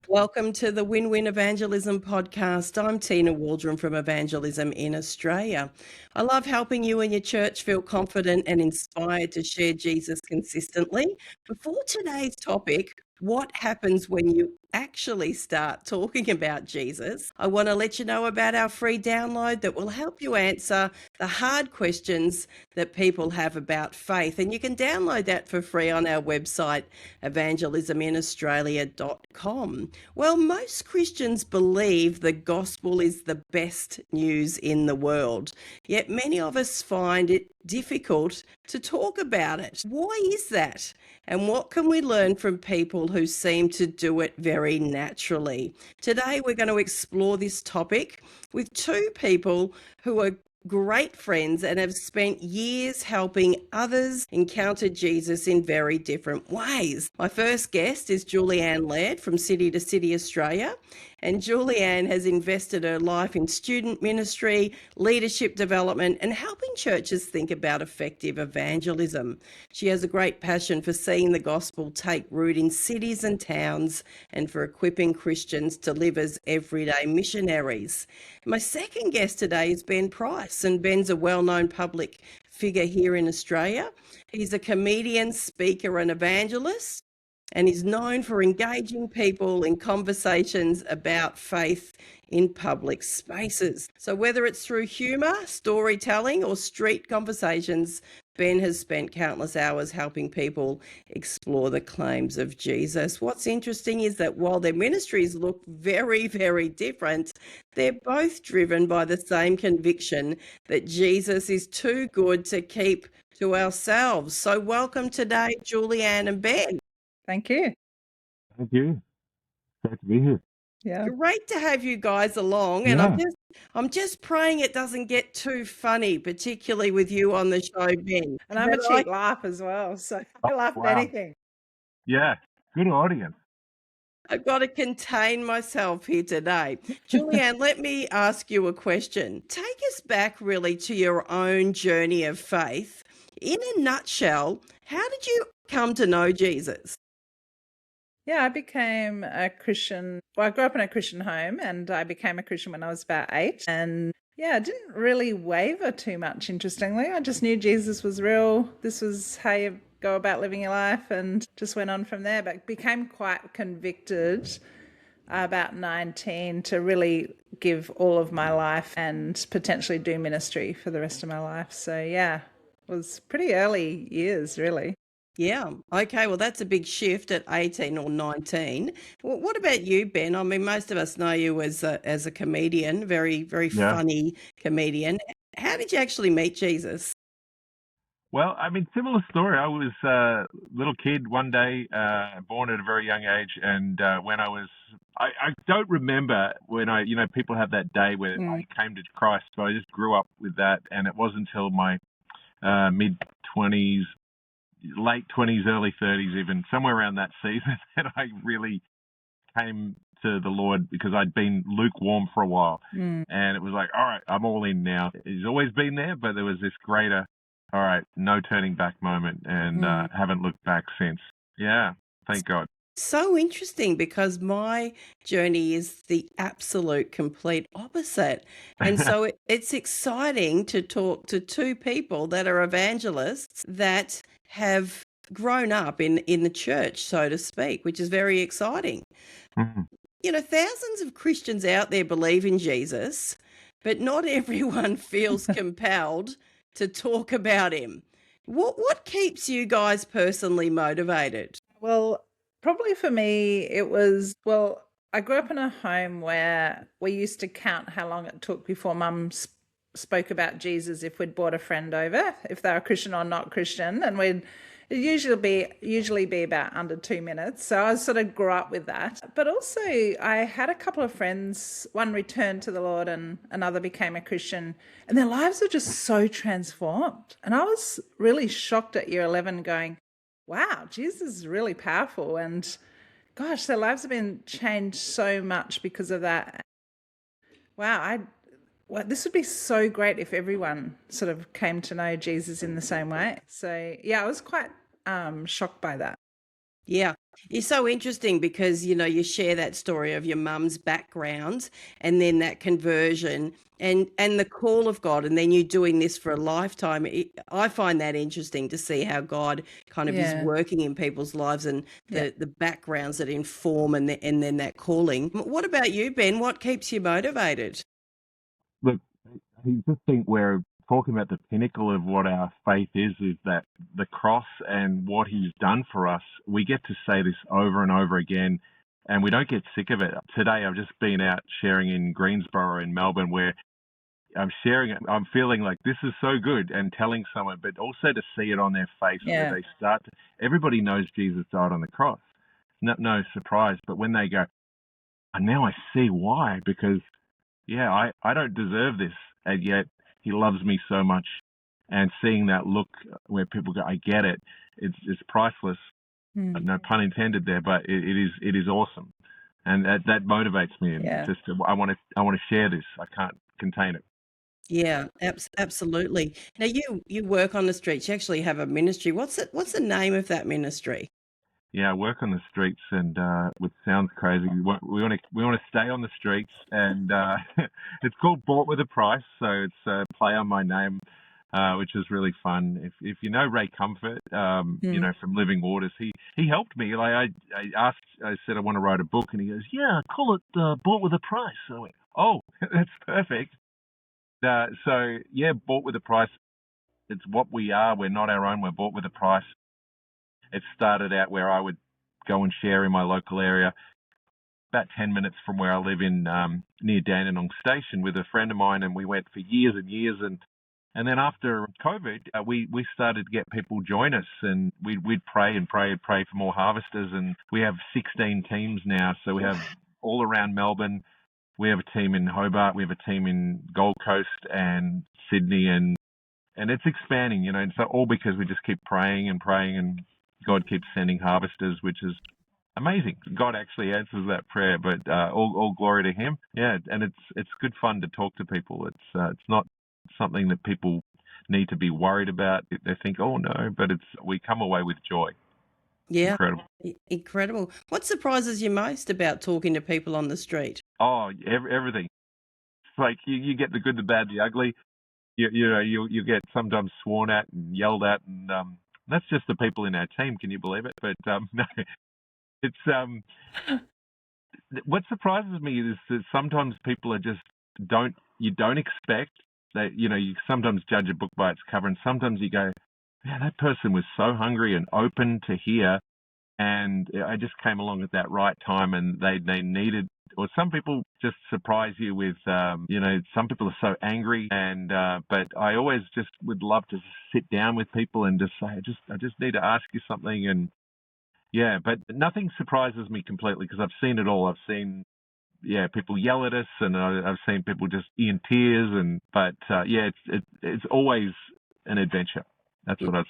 Welcome to the Win-Win Evangelism podcast. I'm Tina Waldrom from Evangelism in Australia. I love helping you and your church feel confident and inspired to share Jesus consistently. Before today's topic, what happens when you actually start talking about Jesus? I want to let you know about our free download that will help you answer the hard questions that people have about faith. And you can download that for free on our website, evangelisminaustralia.com. Well, most Christians believe the gospel is the best news in the world, yet many of us find it difficult to talk about it. Why is that? And what can we learn from people who seem to do it very naturally? Today, we're going to explore this topic with two people who are great friends and have spent years helping others encounter Jesus in very different ways. My first guest is Julianne Laird from City to City Australia, and Julianne has invested her life in student ministry, leadership development, and helping churches think about effective evangelism. She has a great passion for seeing the gospel take root in cities and towns and for equipping Christians to live as everyday missionaries. My second guest today is Ben Price, and Ben's a well-known public figure here in Australia. He's a comedian, speaker, and evangelist, and is known for engaging people in conversations about faith in public spaces. So whether it's through humour, storytelling, or street conversations, Ben has spent countless hours helping people explore the claims of Jesus. What's interesting is that while their ministries look very, very different, they're both driven by the same conviction that Jesus is too good to keep to ourselves. So welcome today, Julianne and Ben. Thank you. Thank you. Great to be here. Yeah. Great to have you guys along, and I'm just praying it doesn't get too funny, particularly with you on the show, Ben. And I'm a But cheap laugh as well, so I laugh at anything. Yeah, good audience. I've got to contain myself here today. Julianne, let me ask you a question. Take us back really to your own journey of faith. In a nutshell, how did you come to know Jesus? Yeah, I became a Christian. Well, I grew up in a Christian home and I became a Christian when I was about 8. And yeah, I didn't really waver too much, interestingly. I just knew Jesus was real. This was how you go about living your life, and just went on from there. But became quite convicted about 19 to really give all of my life and potentially do ministry for the rest of my life. So yeah, it was pretty early years, really. Yeah. Okay. Well, that's a big shift at 18 or 19. Well, what about you, Ben? I mean, most of us know you as a comedian, very, very funny comedian. How did you actually meet Jesus? Well, I mean, similar story. I was a little kid one day, born at a very young age, and when I don't remember when people have that day where I came to Christ, so I just grew up with that, and it wasn't until my mid-20s, late 20s, early 30s, even somewhere around that season that I really came to the Lord, because I'd been lukewarm for a while. And it was like, all right, I'm all in now. He's always been there, but there was this greater, all right, no turning back moment, and haven't looked back since. Yeah, thank God. So interesting, because my journey is the absolute complete opposite. And so it's exciting to talk to two people that are evangelists that have grown up in the church, so to speak, which is very exciting. You know, thousands of Christians out there believe in Jesus, but not everyone feels compelled to talk about him. What keeps you guys personally motivated? Well, probably for me, it was, I grew up in a home where we used to count how long it took before Mum spoke about Jesus if we'd brought a friend over, if they were Christian or not Christian, and we'd usually be about under 2 minutes. So I sort of grew up with that. But also I had a couple of friends, one returned to the Lord and another became a Christian, and their lives are just so transformed. And I was really shocked at year 11 going, wow, Jesus is really powerful. And gosh, their lives have been changed so much because of that. Wow, this would be so great if everyone sort of came to know Jesus in the same way. So yeah, I was quite shocked by that. Yeah, You're so interesting because, you share that story of your mum's background and then that conversion and the call of God, and then you doing this for a lifetime. I find that interesting to see how God kind of is Yeah. working in people's lives and Yeah. the backgrounds that inform and then that calling. What about you, Ben? What keeps you motivated? Look, I just think we're talking about the pinnacle of what our faith is that the cross and what he's done for us. We get to say this over and over again, and we don't get sick of it. Today, I've just been out sharing in Greensboro in Melbourne, where I'm sharing it. I'm feeling like this is so good and telling someone, but also to see it on their face where Yeah. they start to, everybody knows Jesus died on the cross. No surprise. But when they go, and now I see why, because I don't deserve this, and yet he loves me so much. And seeing that look where people go, I get it. It's priceless. Mm. No pun intended there, but it is awesome, and that motivates me. And Yeah. just I want to share this. I can't contain it. Yeah, absolutely. Now you work on the streets. You actually have a ministry. What's the name of that ministry? Yeah, I work on the streets, and which sounds crazy. We want to stay on the streets, and it's called Bought with a Price. So it's a play on my name, which is really fun. If you know Ray Comfort, from Living Waters, he helped me. Like I said I want to write a book, and he goes, yeah, call it Bought with a Price. So I went, oh, that's perfect. So yeah, Bought with a Price. It's what we are. We're not our own. We're bought with a price. It started out where I would go and share in my local area, about 10 minutes from where I live in near Dandenong Station, with a friend of mine, and we went for years and years. And then after COVID, we started to get people join us, and we'd pray and pray and pray for more harvesters. And we have 16 teams now, so we have all around Melbourne. We have a team in Hobart, we have a team in Gold Coast and Sydney, and it's expanding, and so all because we just keep praying and praying, and God keeps sending harvesters, which is amazing. God actually answers that prayer, but all glory to Him. Yeah, and it's good fun to talk to people. It's not something that people need to be worried about. They think, oh no, but we come away with joy. Yeah, Incredible. incredible. What surprises you most about talking to people on the street? Oh, everything. It's like you get the good, the bad, the ugly. You get sometimes sworn at and yelled at, and that's just the people in our team. Can you believe it? But no, it's what surprises me is that sometimes people are just you don't expect that. You sometimes judge a book by its cover, and sometimes you go, yeah, that person was so hungry and open to hear, and I just came along at that right time, and they needed. Or some people just surprise you with, some people are so angry, and but I always just would love to sit down with people and just say, I just need to ask you something, and yeah, but nothing surprises me completely because I've seen it all. I've seen, people yell at us, and I've seen people just in tears, but it's always an adventure. That's what I'd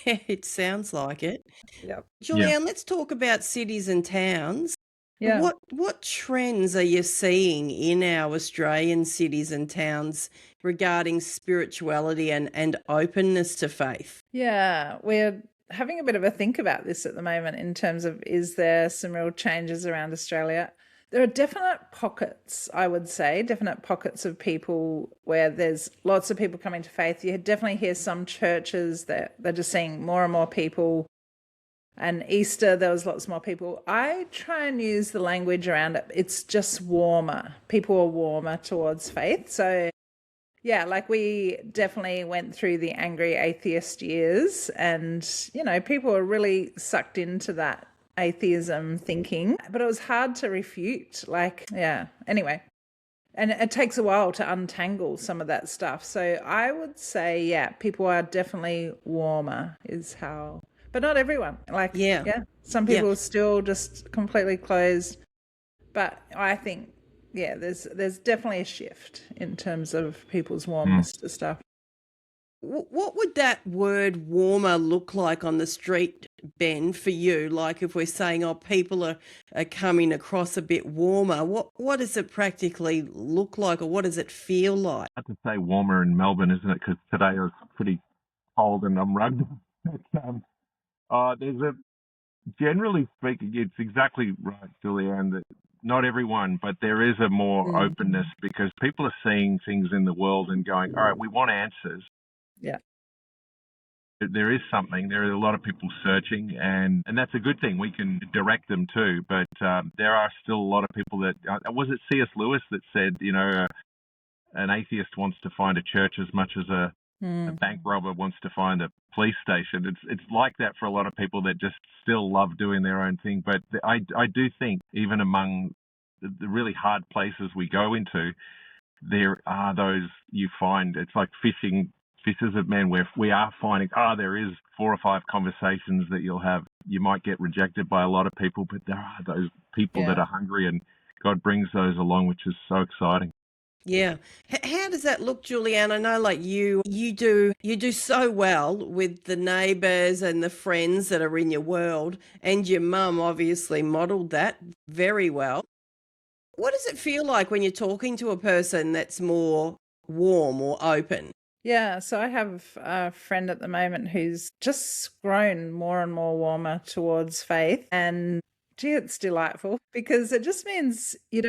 say. It sounds like it. Yep. Yeah. Julianne, let's talk about cities and towns. Yeah. What trends are you seeing in our Australian cities and towns regarding spirituality and openness to faith? Yeah, we're having a bit of a think about this at the moment in terms of, is there some real changes around Australia? There are definite pockets, I would say, definite pockets of people where there's lots of people coming to faith. You definitely hear some churches that they're just seeing more and more people. And Easter, there was lots more people. I try and use the language around it. It's just warmer. People are warmer towards faith. So yeah, like we definitely went through the angry atheist years, and, people were really sucked into that atheism thinking, but it was hard to refute. Anyway. And it takes a while to untangle some of that stuff. So I would say, people are definitely warmer is how, but not everyone. Some people are still just completely closed. But I think, there's definitely a shift in terms of people's warmness to stuff. What would that word warmer look like on the street, Ben, for you? Like if we're saying, people are coming across a bit warmer, what does it practically look like, or what does it feel like? I have to say warmer in Melbourne, isn't it? Because today it was pretty cold and I'm rugged. But, there's generally speaking, it's exactly right, Julianne, that not everyone, but there is a more openness because people are seeing things in the world and going, all right, we want answers. Yeah. There is something. There are a lot of people searching, and that's a good thing. We can direct them too, but there are still a lot of people that was it C.S. Lewis that said, an atheist wants to find a church as much as a bank robber wants to find a police station. It's like that for a lot of people that just still love doing their own thing. But I do think even among the really hard places we go into, there are those you find. It's like fishers of men, where we are finding, there is 4 or 5 conversations that you'll have. You might get rejected by a lot of people, but there are those people that are hungry, and God brings those along, which is so exciting. Yeah. How does that look, Julianne? I know, like you do so well with the neighbours and the friends that are in your world, and your mum obviously modelled that very well. What does it feel like when you're talking to a person that's more warm or open? Yeah, so I have a friend at the moment who's just grown more and more warmer towards faith. And gee, it's delightful because it just means you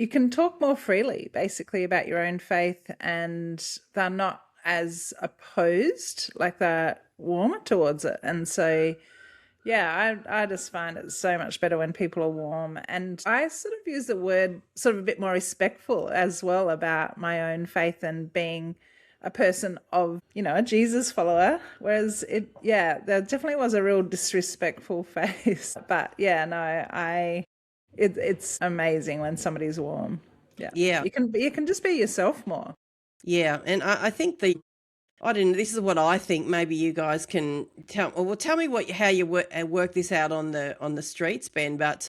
can talk more freely basically about your own faith, and they're not as opposed, like they're warmer towards it. And so yeah, I just find it so much better when people are warm. And I sort of use the word sort of a bit more respectful as well about my own faith and being a person of, a Jesus follower. Whereas there definitely was a real disrespectful phase. But yeah, no, it's amazing when somebody's warm. Yeah. Yeah. You can just be yourself more. Yeah. And I think I don't know, this is what I think. Maybe you guys can tell me how you work this out on the streets, Ben. But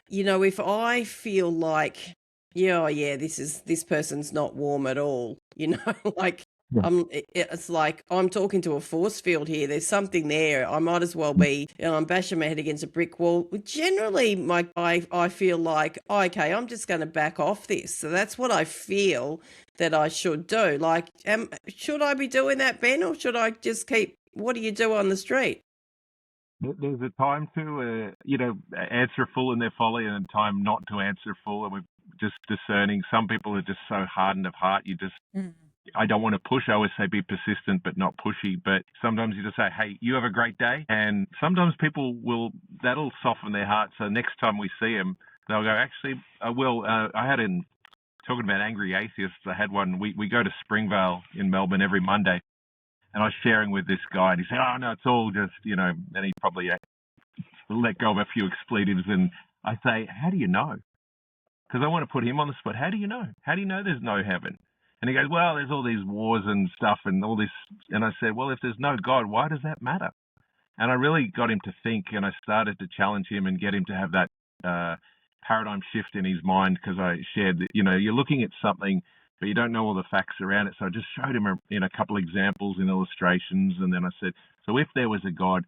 if I feel like, this person's not warm at all, like it's like I'm talking to a force field here. There's something there. I might as well be, I'm bashing my head against a brick wall. Generally, I feel like, okay, I'm just going to back off this. So that's what I feel that I should do. Like, should I be doing that, Ben, or should I just keep? What do you do on the street? There's a time to, answer full in their folly, and a time not to answer full, and we're just discerning. Some people are just so hardened of heart. I don't want to push. I always say be persistent but not pushy. But sometimes you just say, hey, you have a great day. And sometimes people that'll soften their heart. So next time we see them, they'll go, actually, I will. Talking about angry atheists, I had one. We go to Springvale in Melbourne every Monday. And I was sharing with this guy, and he said, oh, no, it's all just, and he probably let go of a few expletives. And I say, how do you know? Because I want to put him on the spot. How do you know? How do you know there's no heaven? And he goes, well, there's all these wars and stuff and all this. And I said, well, if there's no God, why does that matter? And I really got him to think, and I started to challenge him and get him to have that paradigm shift in his mind, because I shared that, you're looking at something, but you don't know all the facts around it. So I just showed him in a couple of examples and illustrations. And then I said, so if there was a God,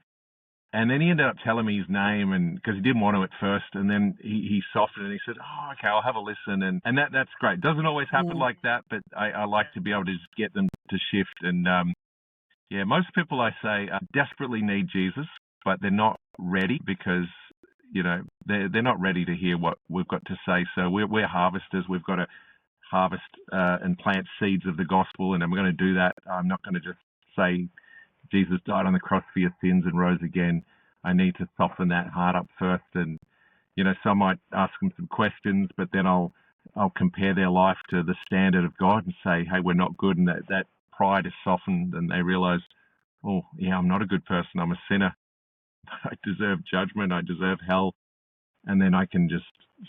and then he ended up telling me his name, and because he didn't want to at first, and then he softened and he said, oh, okay, I'll have a listen. And that's great. Doesn't always happen like that, but I like to be able to just get them to shift. And most people, I say, desperately need Jesus, but they're not ready because, they're not ready to hear what we've got to say. So we're harvesters. We've got to harvest and plant seeds of the gospel, and we're going to do that. I'm not going to just say Jesus died on the cross for your sins and rose again. I need to soften that heart up first. And, so I might ask them some questions, but then I'll compare their life to the standard of God and say, hey, we're not good. And that pride is softened, and they realize, oh, yeah, I'm not a good person. I'm a sinner. I deserve judgment. I deserve hell. And then I can just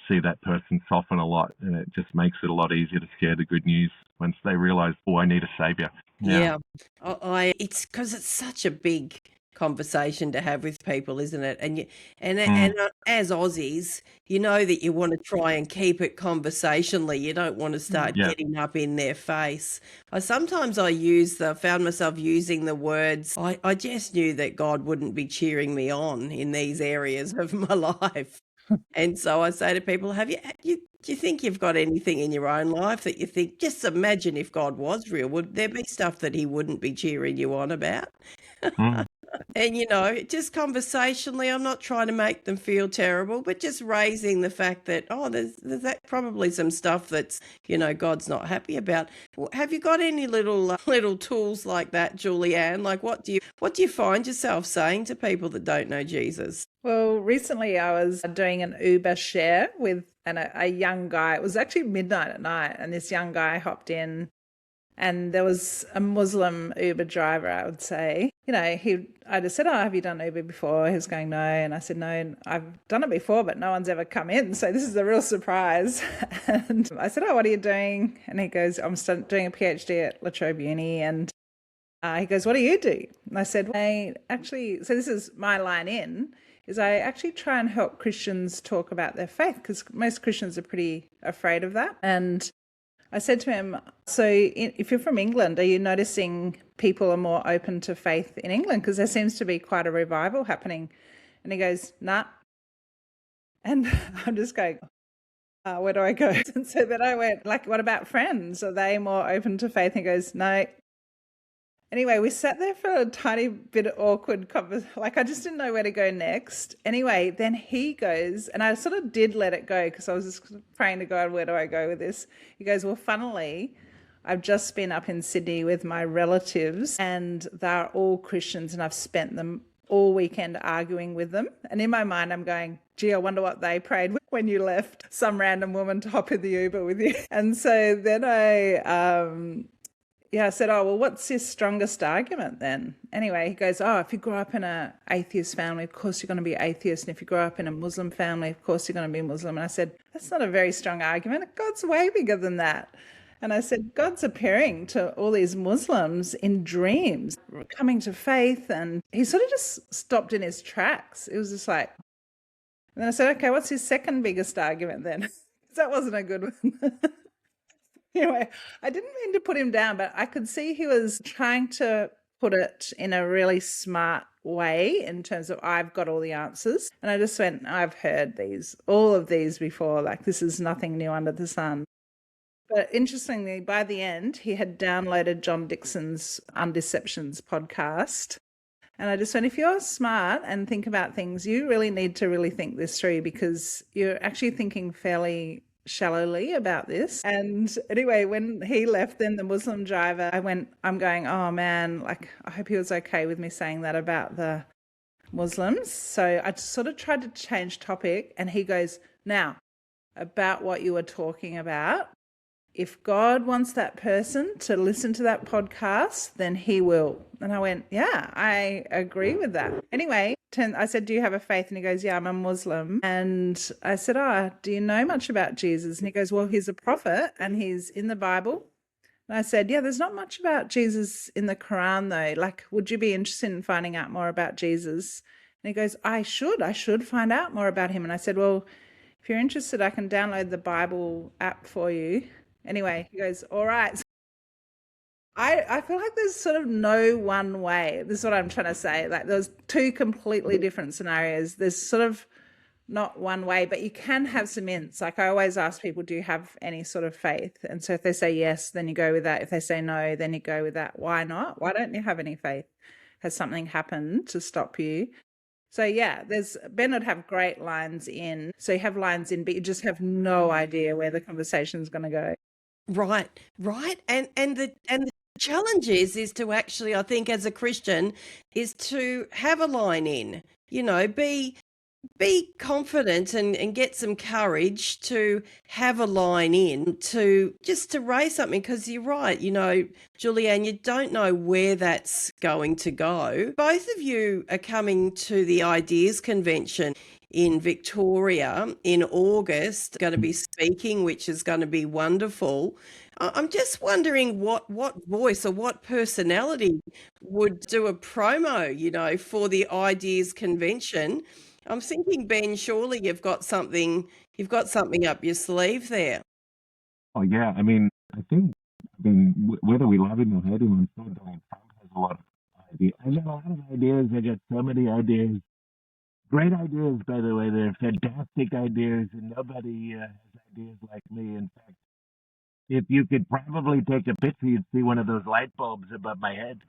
see that person soften a lot, and it just makes it a lot easier to share the good news once they realize, oh, I need a savior. Yeah. It's because it's such a big conversation to have with people, isn't it? And as Aussies, you know that you want to try and keep it conversationally. You don't want to start getting up in their face. Sometimes I found myself using the words, I just knew that God wouldn't be cheering me on in these areas of my life. And so I say to people, do you think you've got anything in your own life that you think, just imagine if God was real, would there be stuff that he wouldn't be cheering you on about? And, just conversationally, I'm not trying to make them feel terrible, but just raising the fact that, there's that probably some stuff that's, God's not happy about. Have you got any little tools like that, Julianne? Like, what do you find yourself saying to people that don't know Jesus? Well, recently I was doing an Uber share with a young guy. It was actually midnight at night, and this young guy hopped in, and there was a Muslim Uber driver, I would say. I just said, have you done Uber before? He was going, no. And I said, no, I've done it before, but no one's ever come in. So this is a real surprise. And I said, what are you doing? And he goes, I'm doing a PhD at Latrobe Uni. And he goes, what do you do? And I said, so this is my line in, is I actually try and help Christians talk about their faith, because most Christians are pretty afraid of that. And I said to him, so if you're from England, are you noticing people are more open to faith in England? Because there seems to be quite a revival happening. And he goes, nah. And I'm just going, where do I go? And so then I went, what about friends? Are they more open to faith? And he goes, no. Anyway, we sat there for a tiny bit of awkward conversation. I just didn't know where to go next. Anyway, then he goes, and I sort of did let it go because I was just praying to God, where do I go with this? He goes, well, funnily, I've just been up in Sydney with my relatives, and they're all Christians, and I've spent them all weekend arguing with them. And in my mind, I'm going, gee, I wonder what they prayed when you left some random woman to hop in the Uber with you. And so then I said, well, what's your strongest argument then? Anyway, he goes, if you grow up in an atheist family, of course you're going to be atheist. And if you grow up in a Muslim family, of course you're going to be Muslim. And I said, that's not a very strong argument. God's way bigger than that. And I said, God's appearing to all these Muslims in dreams, coming to faith. And he sort of just stopped in his tracks. It was just like, and then I said, okay, what's his second biggest argument then? That wasn't a good one. Anyway, I didn't mean to put him down, but I could see he was trying to put it in a really smart way in terms of I've got all the answers. And I just went, I've heard all of these before. This is nothing new under the sun. But interestingly, by the end, he had downloaded John Dixon's Undeceptions podcast. And I just went, if you're smart and think about things, you really need to really think this through, because you're actually thinking fairly shallowly about this. And anyway, when he left, then the Muslim driver, I'm going, oh man, I hope he was okay with me saying that about the Muslims. So I just sort of tried to change topic, and he goes, now, about what you were talking about, if God wants that person to listen to that podcast, then he will. And I went, yeah, I agree with that. Anyway, I said, do you have a faith? And he goes, yeah, I'm a Muslim. And I said, do you know much about Jesus? And he goes, well, he's a prophet and he's in the Bible. And I said, yeah, there's not much about Jesus in the Quran though. Would you be interested in finding out more about Jesus? And he goes, I should find out more about him. And I said, well, if you're interested, I can download the Bible app for you. Anyway, he goes, all right. I feel like there's sort of no one way. This is what I'm trying to say. There's two completely different scenarios. There's sort of not one way, but you can have some hints. I always ask people, do you have any sort of faith? And so if they say yes, then you go with that. If they say no, then you go with that. Why not? Why don't you have any faith? Has something happened to stop you? So yeah, Ben would have great lines in. So you have lines in, but you just have no idea where the conversation is going to go. Right. And the challenge is to actually, I think, as a Christian, is to have a line in, be confident and get some courage to have a line in to raise something, because you're right, Julianne, you don't know where that's going to go. Both of you are coming to the Ideas Convention in Victoria in August, going to be speaking, which is going to be wonderful. I'm just wondering what voice or what personality would do a promo, for the Ideas Convention. I'm thinking, Ben, surely you've got something up your sleeve there. Oh yeah, I think whether we love him or hate him, I'm sure Donald Trump has a lot of ideas. I got a lot of ideas. I got so many ideas. Great ideas, by the way. They're fantastic ideas, and nobody has ideas like me. In fact, if you could probably take a picture, you'd see one of those light bulbs above my head.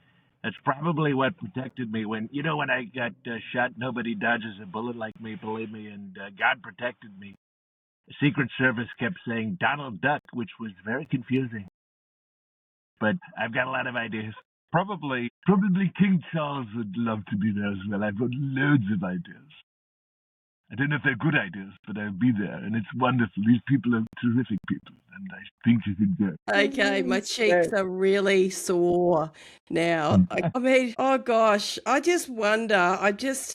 That's probably what protected me when I got shot. Nobody dodges a bullet like me, believe me, and God protected me. The Secret Service kept saying Donald Duck, which was very confusing. But I've got a lot of ideas. Probably King Charles would love to be there as well. I've got loads of ideas. I don't know if they're good ideas, but I'll be there, and it's wonderful. These people are terrific people, and I think you can go. Okay, my cheeks are really sore now. I mean, oh gosh, I just wonder,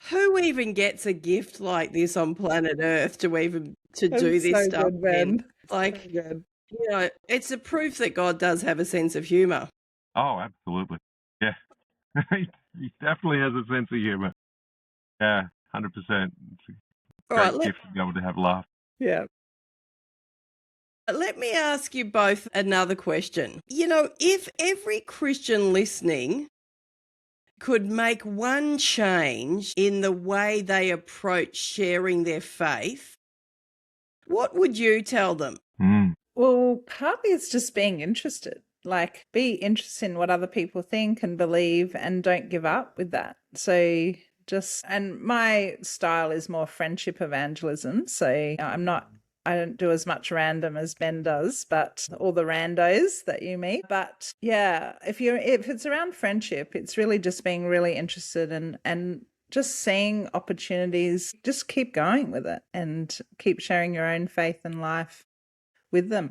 who even gets a gift like this on planet Earth to do this so stuff? good, Ben. Like, So good. it's a proof that God does have a sense of humor. Oh, absolutely. Yeah. He definitely has a sense of humor. Yeah, 100%. It's a All great right, gift to be able to have laugh. Yeah. let me ask you both another question. If every Christian listening could make one change in the way they approach sharing their faith, what would you tell them? Well, partly it's just being interested. Like, be interested in what other people think and believe, and don't give up with that. So and my style is more friendship evangelism. So I don't do as much random as Ben does, but all the randos that you meet. But yeah, if it's around friendship, it's really just being really interested and just seeing opportunities. Just keep going with it and keep sharing your own faith and life with them.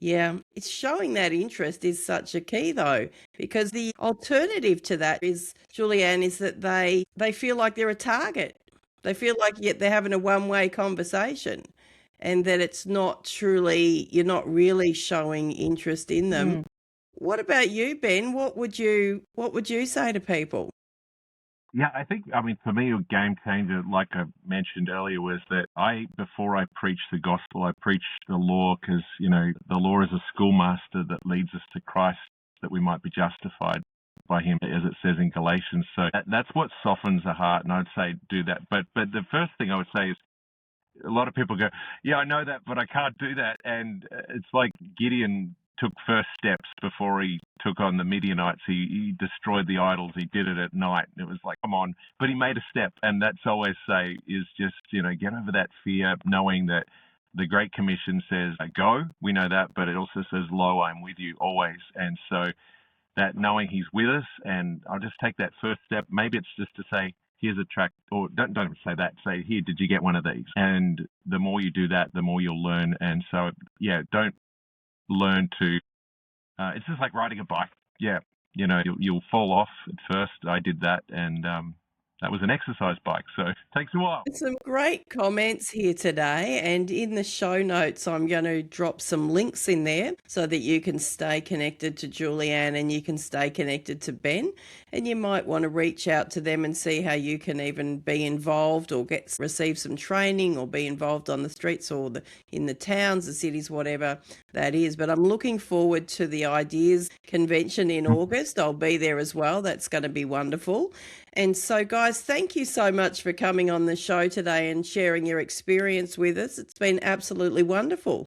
Yeah, it's showing that interest is such a key though, because the alternative to that is, Julianne, is that they feel like they're a target. They feel like they're having a one-way conversation, and that you're not really showing interest in them. What about you, Ben? What would you say to people? Yeah, for me, a game changer, like I mentioned earlier, was that before I preach the gospel, I preach the law, because, the law is a schoolmaster that leads us to Christ, that we might be justified by him, as it says in Galatians. So that's what softens the heart, and I'd say do that. But the first thing I would say is, a lot of people go, yeah, I know that, but I can't do that. And it's like Gideon took first steps before he took on the Midianites. He destroyed the idols. He did it at night. It was like, come on. But he made a step. And that's always say is just, get over that fear, knowing that the Great Commission says, go. We know that, but it also says, lo, I'm with you always. And so that knowing he's with us, and I'll just take that first step. Maybe it's just to say, here's a track, or don't even say that. Say, here, did you get one of these? And the more you do that, the more you'll learn. And so, yeah, don't learn to, it's just like riding a bike. Yeah, you'll fall off at first. I did that, and that was an exercise bike, so it takes a while. Some great comments here today, and in the show notes I'm going to drop some links in there so that you can stay connected to Julianne and you can stay connected to Ben, and you might want to reach out to them and see how you can even be involved or receive some training or be involved on the streets or in the towns, the cities, whatever that is. But I'm looking forward to the Ideas Convention in August. I'll be there as well. That's going to be wonderful. And so, guys, thank you so much for coming on the show today and sharing your experience with us. It's been absolutely wonderful.